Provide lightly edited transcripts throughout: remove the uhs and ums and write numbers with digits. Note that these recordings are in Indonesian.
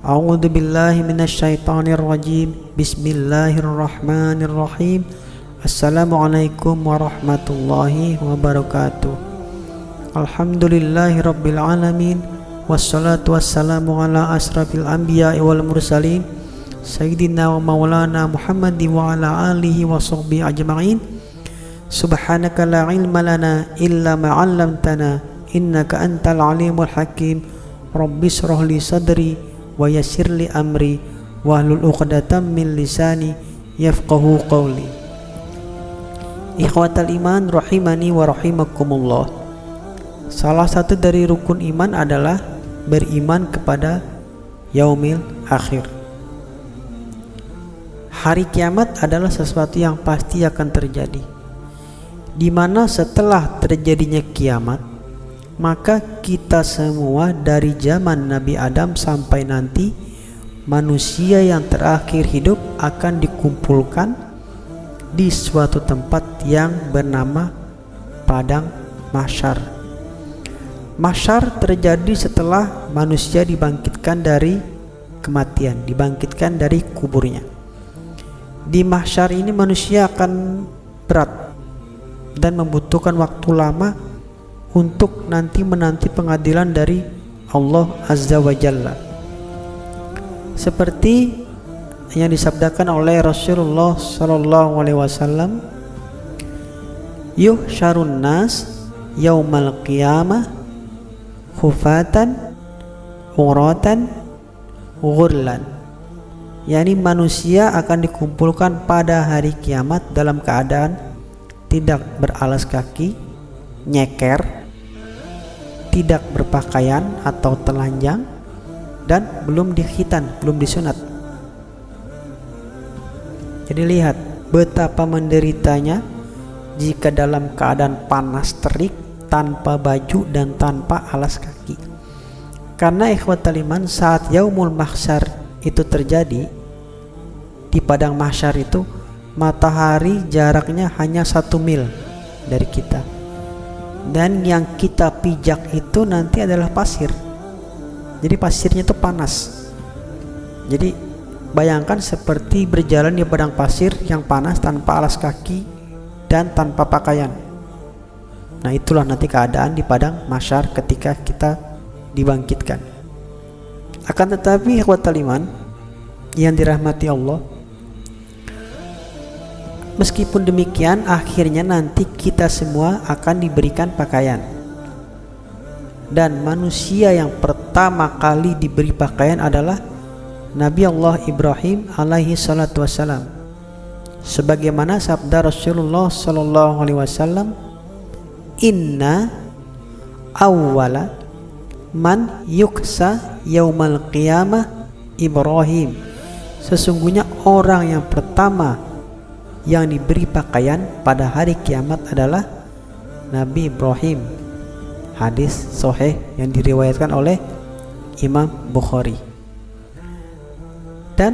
A'udzu billahi minasyaitonir rajim. Bismillahirrahmanirrahim. Assalamualaikum warahmatullahi wabarakatuh. Alhamdulillahi rabbil alamin. Wassalatu wassalamu ala asrafil anbiya'i wal mursalin Sayyidina wa maulana Muhammadin wa ala alihi wa sahbihi ajma'in. Subhanaka la ilma lana illa ma 'allamtana innaka antal alimul hakim. Rabbi shrah li sadri wa yassir li amri wahlul 'uqdatam min lisani yafqahu qawli. Ikhwatal iman rahimani wa rahimakumullah. Salah satu dari rukun iman adalah beriman kepada yaumil akhir. Hari kiamat adalah sesuatu yang pasti akan terjadi, di mana setelah terjadinya kiamat, maka kita semua dari zaman Nabi Adam sampai nanti manusia yang terakhir hidup akan dikumpulkan di suatu tempat yang bernama Padang Mahsyar. Mahsyar terjadi setelah manusia dibangkitkan dari kematian, dibangkitkan dari kuburnya. Di mahsyar ini manusia akan berat dan membutuhkan waktu lama untuk menanti pengadilan dari Allah Azza wa Jalla. Seperti yang disabdakan oleh Rasulullah sallallahu alaihi wasallam, yuhsyarun nas yaumal qiyamah khufatan uratan ghurlan. Yani manusia akan dikumpulkan pada hari kiamat dalam keadaan tidak beralas kaki, nyeker, tidak berpakaian atau telanjang, dan belum dikhitan, belum disunat. Jadi lihat betapa menderitanya jika dalam keadaan panas terik, tanpa baju dan tanpa alas kaki. Karena ikhwatal iman, saat yaumul mahsyar itu terjadi, di padang mahsyar itu matahari jaraknya hanya 1 mil dari kita, dan yang kita pijak itu nanti adalah pasir. Jadi pasirnya itu panas. Jadi bayangkan seperti berjalan di padang pasir yang panas tanpa alas kaki dan tanpa pakaian. Nah, itulah nanti keadaan di padang mahsyar ketika kita dibangkitkan. Akan tetapi ikhwatal iman yang dirahmati Allah, meskipun demikian akhirnya nanti kita semua akan diberikan pakaian. Dan manusia yang pertama kali diberi pakaian adalah Nabi Allah Ibrahim alaihi salatu wassalam. Sebagaimana sabda Rasulullah sallallahu alaihi wasallam, inna awwala man yuksa yaumal qiyamah Ibrahim. Sesungguhnya orang yang pertama yang diberi pakaian pada hari kiamat adalah Nabi Ibrahim. Hadis sahih yang diriwayatkan oleh Imam Bukhari. Dan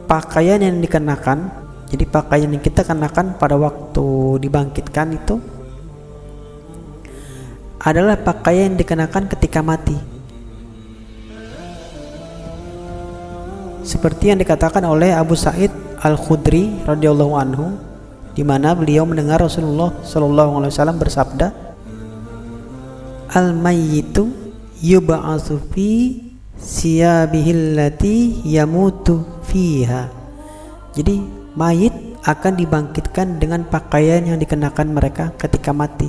pakaian yang dikenakan, jadi pakaian yang kita kenakan pada waktu dibangkitkan itu adalah pakaian yang dikenakan ketika mati. Seperti yang dikatakan oleh Abu Sa'id Al-Khudri radhiyallahu anhu, di mana beliau mendengar Rasulullah sallallahu alaihi wasallam bersabda, al-mayyitu yub'atsu fi siyabihil lati yamutu fiha. Jadi mayit akan dibangkitkan dengan pakaian yang dikenakan mereka ketika mati.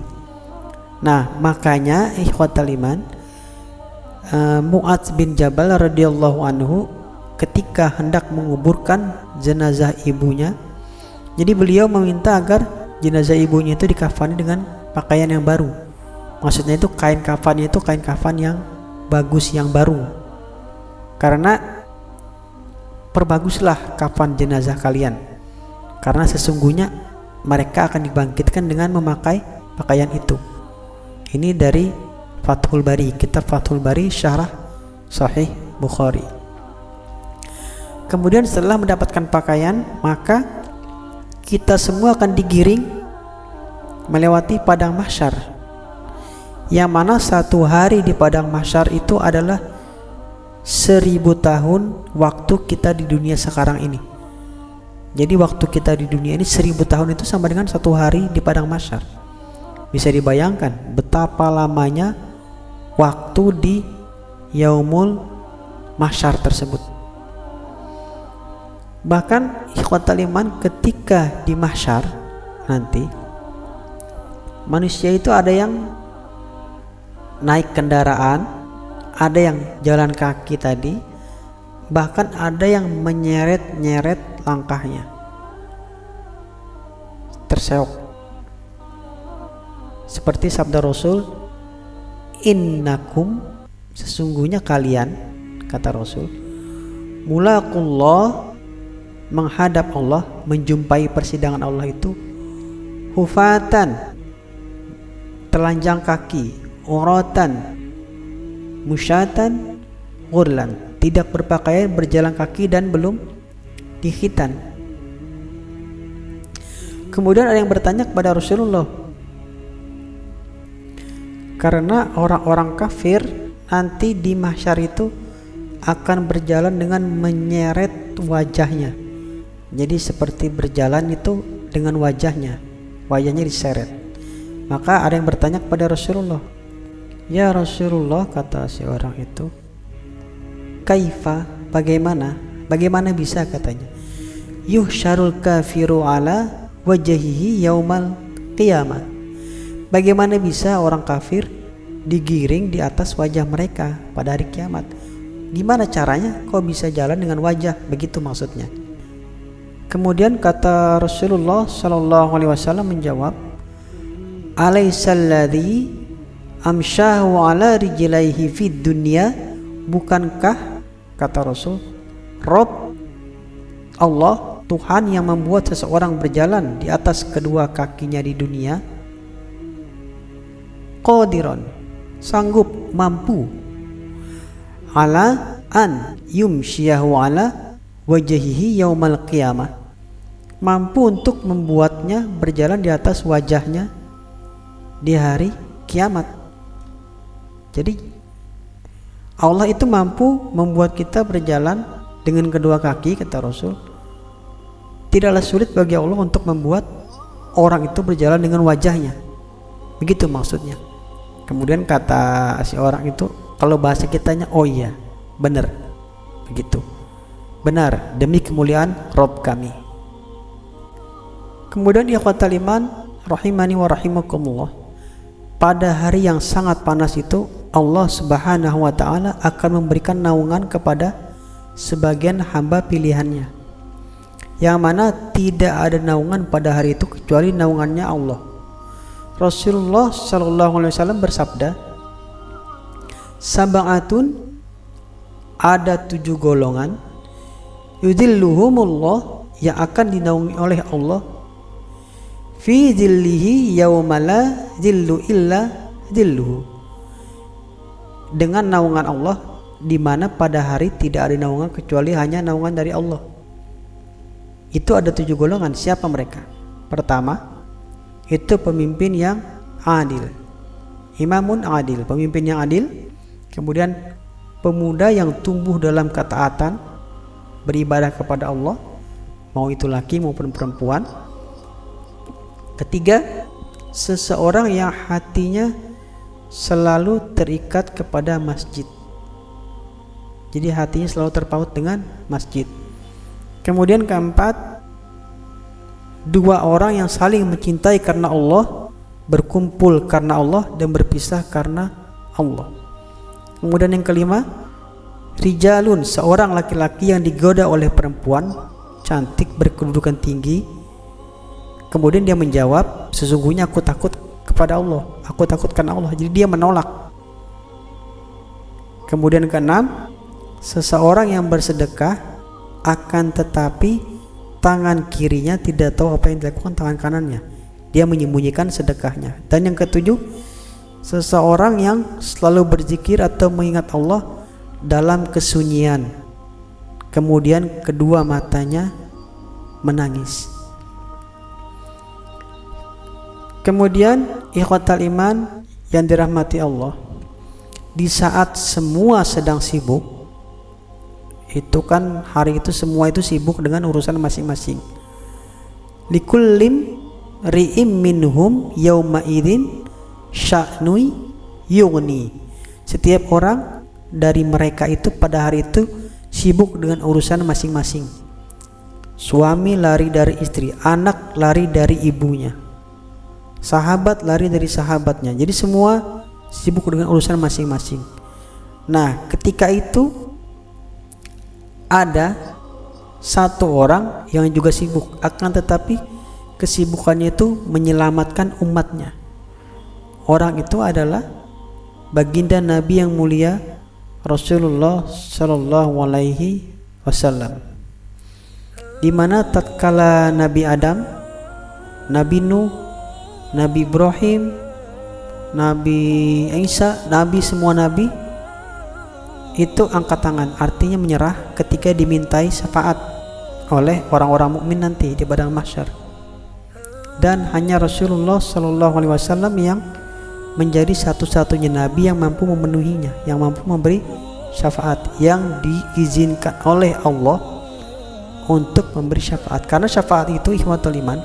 Nah, makanya ikhwatal iman, Mu'adz bin Jabal radhiyallahu anhu ketika hendak menguburkan jenazah ibunya, jadi beliau meminta agar jenazah ibunya itu dikafani dengan pakaian yang baru. Maksudnya itu kain kafannya itu kain kafan yang bagus, yang baru. Karena perbaguslah kafan jenazah kalian, karena sesungguhnya mereka akan dibangkitkan dengan memakai pakaian itu. Ini dari Fathul Bari, kitab Fathul Bari syarah Sahih Bukhari. Kemudian setelah mendapatkan pakaian, maka kita semua akan digiring melewati padang mahsyar, yang mana satu hari di padang mahsyar itu adalah 1000 tahun waktu kita di dunia sekarang ini. Jadi waktu kita di dunia ini 1000 tahun itu sama dengan 1 hari di padang mahsyar. Bisa dibayangkan betapa lamanya waktu di yaumul mahsyar tersebut. Bahkan ikhwatal iman, ketika di mahsyar nanti manusia itu ada yang naik kendaraan, ada yang jalan kaki tadi, bahkan ada yang menyeret-nyeret langkahnya, terseok. Seperti sabda Rasul, innakum, sesungguhnya kalian, kata Rasul, mulaqullah, menghadap Allah, menjumpai persidangan Allah itu hufatan, telanjang kaki, uratan, musyatan, ghurlan, tidak berpakaian, berjalan kaki dan belum dikhitan. Kemudian ada yang bertanya kepada Rasulullah, karena orang-orang kafir nanti di mahsyar itu akan berjalan dengan menyeret wajahnya. Jadi seperti berjalan itu dengan wajahnya diseret. Maka ada yang bertanya kepada Rasulullah, ya Rasulullah, kata si orang itu, kaifa, bagaimana bisa, katanya, yuhsyarul kafiru ala wajhihi yaumal qiyamah, bagaimana bisa orang kafir digiring di atas wajah mereka pada hari kiamat? Gimana caranya kok bisa jalan dengan wajah? Begitu maksudnya. Kemudian kata Rasulullah sallallahu alaihi wasallam menjawab, alaisalladzi amshahu ala rijlaihi fid dunya, bukankah, kata Rasul, Rob Allah, Tuhan yang membuat seseorang berjalan di atas kedua kakinya di dunia, qadiron, sanggup, mampu, ala an yumshiyahu ala wajhihi yaumal qiyamah, mampu untuk membuatnya berjalan di atas wajahnya di hari kiamat. Jadi Allah itu mampu membuat kita berjalan dengan kedua kaki, kata Rasul. Tidaklah sulit bagi Allah untuk membuat orang itu berjalan dengan wajahnya. Begitu maksudnya. Kemudian kata si orang itu, kalau bahasa kitanya, oh iya, benar, begitu, benar, demi kemuliaan Rob kami. Kemudian ikhwatal iman rahimani wa rahimakumullah, pada hari yang sangat panas itu Allah Subhanahu wa taala akan memberikan naungan kepada sebagian hamba pilihannya, yang mana tidak ada naungan pada hari itu kecuali naungannya Allah. Rasulullah sallallahu alaihi wasallam bersabda, sab'atun, ada 7 golongan, yudhilluhumullah, yang akan dinaungi oleh Allah, fi dhillihi yaumala dhillu illa dhilluhu, dengan naungan Allah, di mana pada hari tidak ada naungan kecuali hanya naungan dari Allah. Itu ada 7 golongan. Siapa mereka? Pertama, itu pemimpin yang adil, imamun adil, pemimpin yang adil. Kemudian pemuda yang tumbuh dalam ketaatan, beribadah kepada Allah, mau itu laki maupun perempuan. Ketiga, seseorang yang hatinya selalu terikat kepada masjid, jadi hatinya selalu terpaut dengan masjid. Kemudian keempat, 2 orang yang saling mencintai karena Allah, berkumpul karena Allah dan berpisah karena Allah. Kemudian yang kelima, rijalun, seorang laki-laki yang digoda oleh perempuan cantik berkedudukan tinggi. Kemudian dia menjawab, sesungguhnya aku takut kepada Allah, aku takut karena Allah. Jadi dia menolak. Kemudian keenam, seseorang yang bersedekah akan tetapi tangan kirinya tidak tahu apa yang dilakukan tangan kanannya, dia menyembunyikan sedekahnya. Dan yang ketujuh, seseorang yang selalu berzikir atau mengingat Allah dalam kesunyian, kemudian kedua matanya menangis. Kemudian ikhwatal iman yang dirahmati Allah, di saat semua sedang sibuk, Itu kan hari itu semua itu sibuk dengan urusan masing-masing. Likullim ri'im minhum yauma idzin sya'nui yughni. Setiap orang dari mereka itu pada hari itu sibuk dengan urusan masing-masing. Suami lari dari istri, anak lari dari ibunya, sahabat lari dari sahabatnya. Jadi semua sibuk dengan urusan masing-masing. Nah, ketika itu ada satu orang yang juga sibuk, akan tetapi kesibukannya itu menyelamatkan umatnya. Orang itu adalah baginda Nabi yang mulia Rasulullah Shallallahu Alaihi Wasallam, di mana tatkala Nabi Adam, Nabi Nuh, Nabi Ibrahim, Nabi Isa, semua nabi itu angkat tangan, artinya menyerah ketika dimintai syafaat oleh orang-orang mukmin nanti di padang mahsyar. Dan hanya Rasulullah Shallallahu Alaihi Wasallam yang menjadi satu-satunya nabi yang mampu memenuhinya, yang mampu memberi syafaat, yang diizinkan oleh Allah untuk memberi syafaat. Karena syafaat itu ikhwatul iman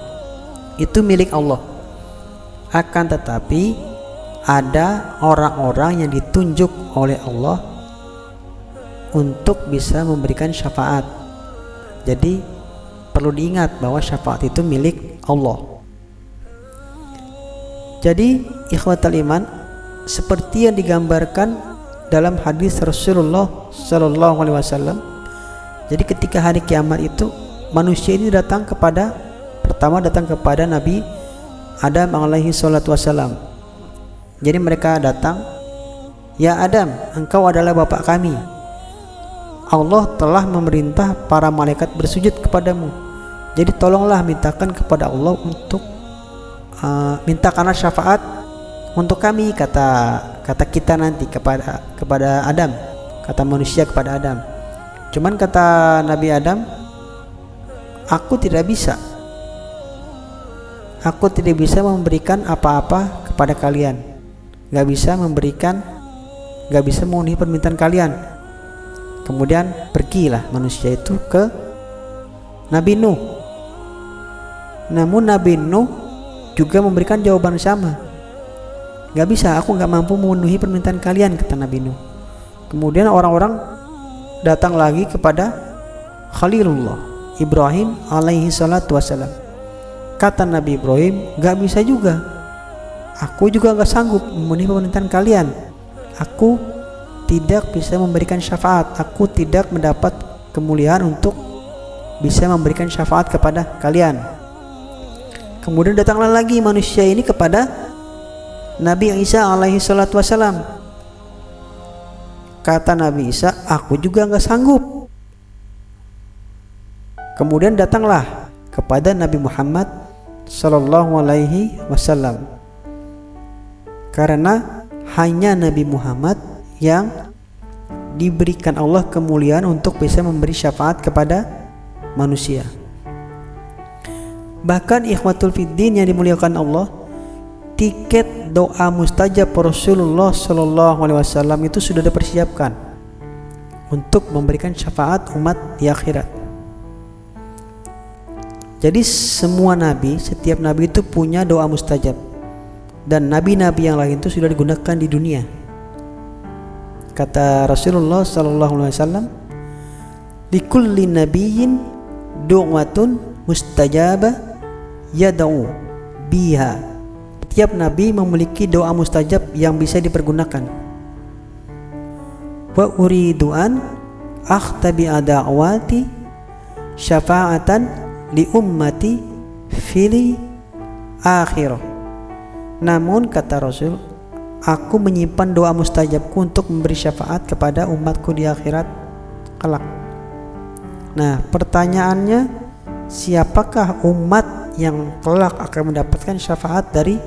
itu milik Allah. Akan tetapi ada orang-orang yang ditunjuk oleh Allah untuk bisa memberikan syafaat. Jadi perlu diingat bahwa syafaat itu milik Allah. Jadi ikhwatul iman, seperti yang digambarkan dalam hadis Rasulullah Sallallahu Alaihi Wasallam. Jadi ketika hari kiamat itu manusia ini pertama datang kepada Nabi Adam alaihi salatu wassalam. Jadi mereka datang, "Ya Adam, engkau adalah bapak kami. Allah telah memerintah para malaikat bersujud kepadamu. Jadi tolonglah mintakan kepada Allah untuk mintakanlah syafaat untuk kami," kata kita nanti kepada Adam, kata manusia kepada Adam. Cuman kata Nabi Adam, aku tidak bisa memberikan apa-apa kepada kalian, gak bisa memenuhi permintaan kalian. Kemudian pergilah manusia itu ke Nabi Nuh. Namun Nabi Nuh juga memberikan jawaban sama, gak bisa, aku gak mampu memenuhi permintaan kalian, kata Nabi Nuh. Kemudian orang-orang datang lagi kepada Khalilullah Ibrahim alaihi salatu wassalam. Kata Nabi Ibrahim, gak bisa juga, aku juga gak sanggup memenuhi permintaan kalian. Aku tidak bisa memberikan syafaat, aku tidak mendapat kemuliaan untuk bisa memberikan syafaat kepada kalian. Kemudian datanglah lagi manusia ini kepada Nabi Isa alaihi salatu wassalam. Kata Nabi Isa, aku juga gak sanggup. Kemudian datanglah kepada Nabi Muhammad Sallallahu Alaihi Wasallam, karena hanya Nabi Muhammad yang diberikan Allah kemuliaan untuk bisa memberi syafaat kepada manusia. Bahkan ikhwatul fiddin yang dimuliakan Allah, tiket doa mustajab Rasulullah Sallallahu Alaihi Wasallam itu sudah dipersiapkan untuk memberikan syafaat umat di akhirat. Jadi semua nabi, setiap nabi itu punya doa mustajab, dan nabi-nabi yang lain itu sudah digunakan di dunia. Kata Rasulullah Sallallahu Alaihi Wasallam, likulli nabiyyin du'watun mustajabah yad'u biha. Setiap nabi memiliki doa mustajab yang bisa dipergunakan. Wa uridu an akhtabi da'wati syafa'atan li ummati fili akhirah. Namun kata Rasul, aku menyimpan doa mustajabku untuk memberi syafaat kepada umatku di akhirat kelak. Nah, pertanyaannya, siapakah umat yang kelak akan mendapatkan syafaat dari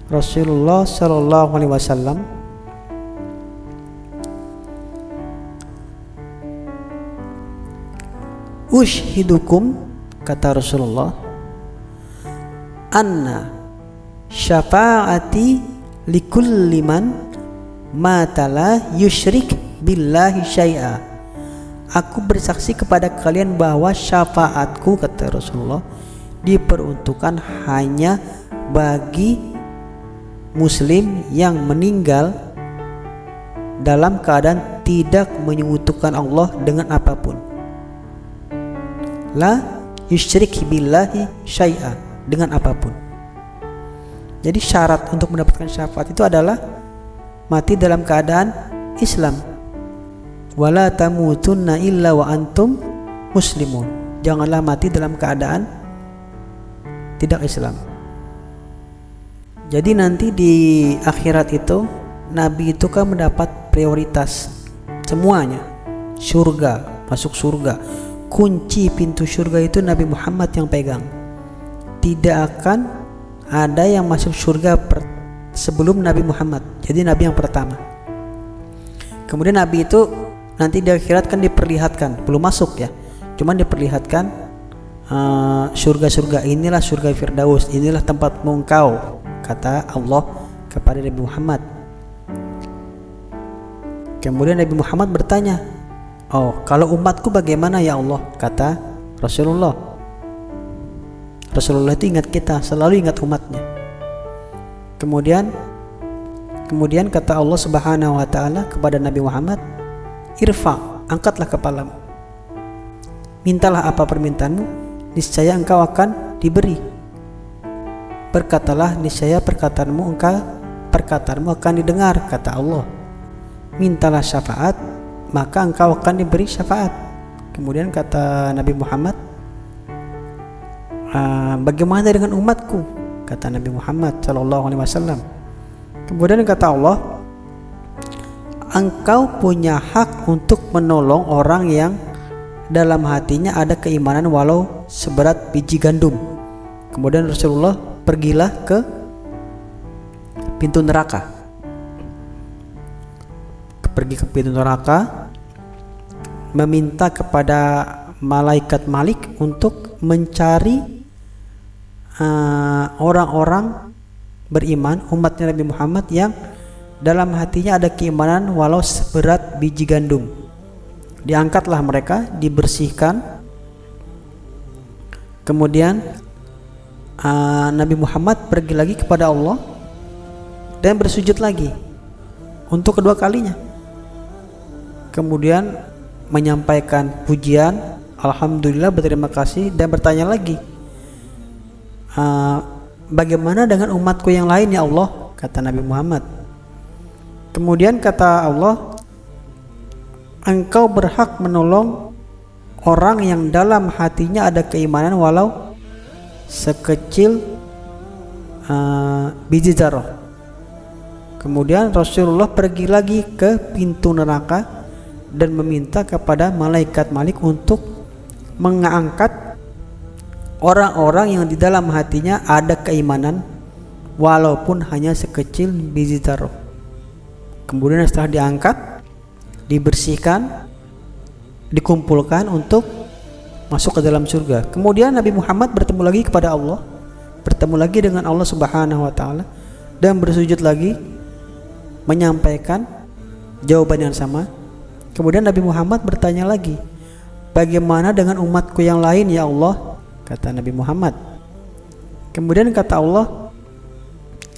Rasulullah Sallallahu Alaihi Wasallam? Ushhidukum, kata Rasulullah, anna syafaati likulli man matala yusyrik billahi syai'a. Aku bersaksi kepada kalian bahwa syafaatku, kata Rasulullah, diperuntukkan hanya bagi muslim yang meninggal dalam keadaan tidak menyekutukan Allah dengan apapun. La yusyrik billahi syai'a, dengan apapun. Jadi syarat untuk mendapatkan syafaat itu adalah mati dalam keadaan Islam. Wala tamutunna illa wa antum muslimun. Janganlah mati dalam keadaan tidak Islam. Jadi nanti di akhirat itu Nabi itu kan mendapat prioritas semuanya. Surga, masuk surga. Kunci pintu surga itu Nabi Muhammad yang pegang. Tidak akan ada yang masuk surga sebelum Nabi Muhammad. Jadi Nabi yang pertama. Kemudian Nabi itu nanti di akhirat kan diperlihatkan, belum masuk ya, cuman diperlihatkan surga-surga, inilah surga Firdaus, inilah tempatmu engkau, kata Allah kepada Nabi Muhammad. Kemudian Nabi Muhammad bertanya, oh kalau umatku bagaimana ya Allah, kata Rasulullah. Rasulullah itu ingat kita, selalu ingat umatnya. Kemudian kata Allah Subhanahu wa taala kepada Nabi Muhammad, irfa, angkatlah kepalamu, mintalah apa permintaanmu, niscaya engkau akan diberi. Berkatalah, niscaya perkataanmu akan didengar, kata Allah. Mintalah syafaat, maka engkau akan diberi syafaat. Kemudian kata Nabi Muhammad, bagaimana dengan umatku, kata Nabi Muhammad SAW. Kemudian kata Allah, engkau punya hak untuk menolong orang yang dalam hatinya ada keimanan walau seberat biji gandum. Kemudian Rasulullah pergilah ke pintu neraka. Pergi ke pintu neraka, meminta kepada malaikat Malik untuk mencari orang-orang beriman, umatnya Nabi Muhammad yang dalam hatinya ada keimanan walau seberat biji gandum. Diangkatlah mereka, dibersihkan. Kemudian Nabi Muhammad pergi lagi kepada Allah dan bersujud lagi untuk kedua kalinya. Kemudian menyampaikan pujian, alhamdulillah, berterima kasih, dan bertanya lagi, bagaimana dengan umatku yang lain ya Allah, kata Nabi Muhammad. Kemudian kata Allah, engkau berhak menolong orang yang dalam hatinya ada keimanan walau sekecil biji zarah. Kemudian Rasulullah pergi lagi ke pintu neraka dan meminta kepada malaikat Malik untuk mengangkat orang-orang yang di dalam hatinya ada keimanan walaupun hanya sekecil biji zarah. Kemudian setelah diangkat, dibersihkan, dikumpulkan untuk masuk ke dalam surga. Kemudian Nabi Muhammad bertemu lagi kepada Allah, bertemu lagi dengan Allah Subhanahu wa taala, dan bersujud lagi menyampaikan jawaban yang sama. Kemudian Nabi Muhammad bertanya lagi, bagaimana dengan umatku yang lain ya Allah, kata Nabi Muhammad. Kemudian kata Allah,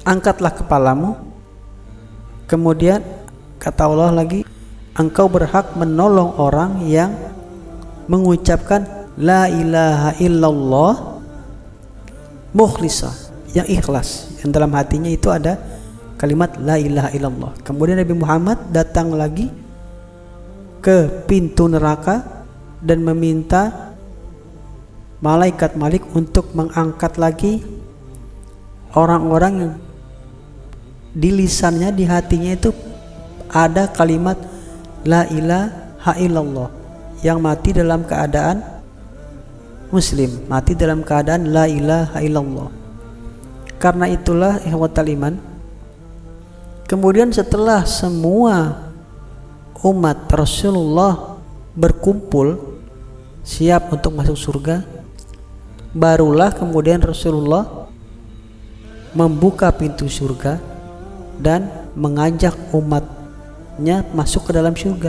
angkatlah kepalamu. Kemudian kata Allah lagi, engkau berhak menolong orang yang mengucapkan la ilaha illallah mukhlisah, yang ikhlas, yang dalam hatinya itu ada kalimat la ilaha illallah. Kemudian Nabi Muhammad datang lagi ke pintu neraka dan meminta malaikat Malik untuk mengangkat lagi orang-orang yang di lisannya, di hatinya itu ada kalimat la ilaha illallah, yang mati dalam keadaan muslim, mati dalam keadaan la ilaha illallah. Karena itulah ikhwatal iman, kemudian setelah semua umat Rasulullah berkumpul siap untuk masuk surga, barulah kemudian Rasulullah membuka pintu surga dan mengajak umatnya masuk ke dalam surga.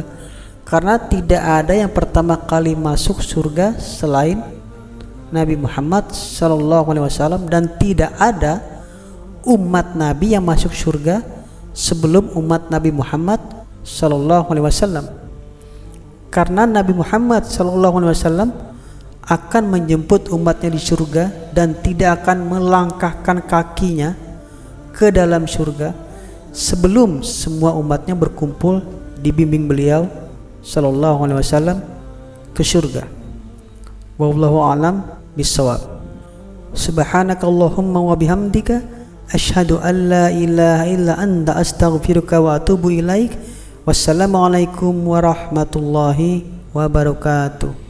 Karena tidak ada yang pertama kali masuk surga selain Nabi Muhammad SAW, dan tidak ada umat Nabi yang masuk surga sebelum umat Nabi Muhammad SAW. Karena Nabi Muhammad SAW akan menjemput umatnya di surga dan tidak akan melangkahkan kakinya ke dalam surga sebelum semua umatnya berkumpul dibimbing beliau SAW ke surga. Wallahu a'lam bissawab. Subhanakallahumma wa bihamdika asyhadu an la ilaha illa anta astaghfiruka wa atubu ilaik. Wassalamualaikum warahmatullahi wabarakatuh.